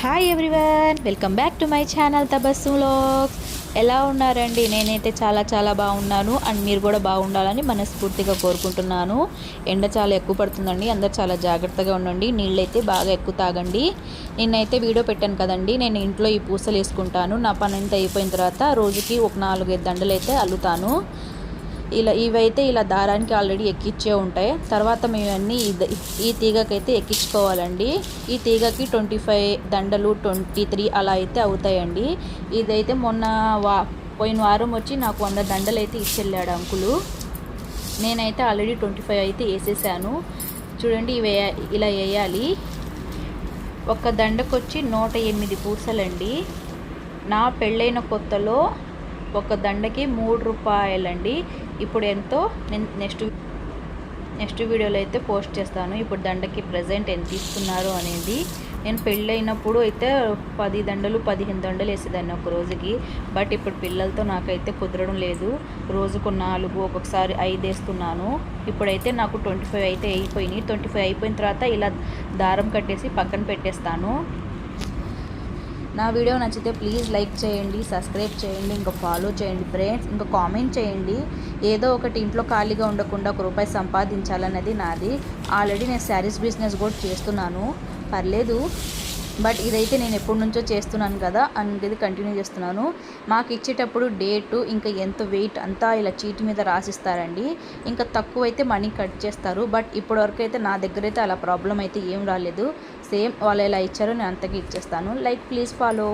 Hi everyone, welcome back to my channel Tabassum vlogs. ఎలా ఉన్నారండి? నేనైతే చాలా బాగున్నాను. అండ్ మీరు కూడా బాగుండాలని మనస్ఫూర్తిగా కోరుకుంటున్నాను. ఎండ చాలా ఎక్కువ పడుతుందండి, అందరు చాలా జాగ్రత్తగా ఉండండి. నీళ్ళైతే బాగా ఎక్కువ తాగండి. నిన్నైతే వీడియో పెట్టాను కదండి, నేను ఇంట్లో ఈ పూసలు వేసుకుంటాను. నా పని అంతా అయిపోయిన తర్వాత రోజుకి ఒక 4-5 దండలు అయితే అల్లుతాను. ఇవైతే ఇలా దారానికి ఆల్రెడీ ఎక్కించే ఉంటాయి. తర్వాత మేము అన్నీ ఈ తీగకైతే ఎక్కించుకోవాలండి. ఈ తీగకి 25 దండలు 23 అలా అయితే అవుతాయండి. ఇదైతే పోయిన వారం వచ్చి నాకు 100 దండలు అయితే ఇచ్చెళ్ళాడు అంకులు. నేనైతే ఆల్రెడీ 25 అయితే వేసేసాను. చూడండి, ఇలా వేయాలి. ఒక దండకొచ్చి 108 పూసలండి. నా పెళ్ళైన కొత్తలో ఒక దండకి 3 రూపాయలండి. ఇప్పుడు ఎంతో నేను నెక్స్ట్ వీడియోలో అయితే పోస్ట్ చేస్తాను. ఇప్పుడు దండకి ప్రజెంట్ ఎంత ఇస్తున్నారు అనేది. నేను పెళ్ళైనప్పుడు అయితే 10 దండలు 15 దండలు వేసేదాన్ని ఒక రోజుకి. బట్ ఇప్పుడు పిల్లలతో నాకైతే కుదరడం లేదు. రోజుకు 4, ఒక్కొక్కసారి 5 వేస్తున్నాను. ఇప్పుడైతే నాకు 25 అయితే అయిపోయినాయి. 25 అయిపోయిన తర్వాత ఇలా దారం కట్టేసి పక్కన పెట్టేస్తాను. నా వీడియో నచ్చితే ప్లీజ్ లైక్ చేయండి, సబ్స్క్రైబ్ చేయండి, ఇంకా ఫాలో చేయండి ఫ్రెండ్స్. ఇంకా కామెంట్ చేయండి. ఏదో ఒకటి ఇంట్లో ఖాళీగా ఉండకుండా ₹1 సంపాదించాలన్నది నాది. ఆల్రెడీ నేను శారీస్ బిజినెస్ కూడా చేస్తున్నాను, పర్లేదు. బట్ ఇదైతే నేను ఎప్పటి నుంచో చేస్తున్నాను కదా, అనేది కంటిన్యూ చేస్తున్నాను. మాకు ఇచ్చేటప్పుడు డేటు ఇంకా ఎంత వెయిట్ అంతా ఇలా చీటి మీద రాసిస్తారండి. ఇంకా తక్కువైతే మనీ కట్ చేస్తారు. బట్ ఇప్పటివరకు అయితే నా దగ్గర అయితే అలా ప్రాబ్లం అయితే ఏం రాలేదు. సేమ్ వాళ్ళు ఎలా ఇచ్చారో నేను అంతగా ఇచ్చేస్తాను. Please follow.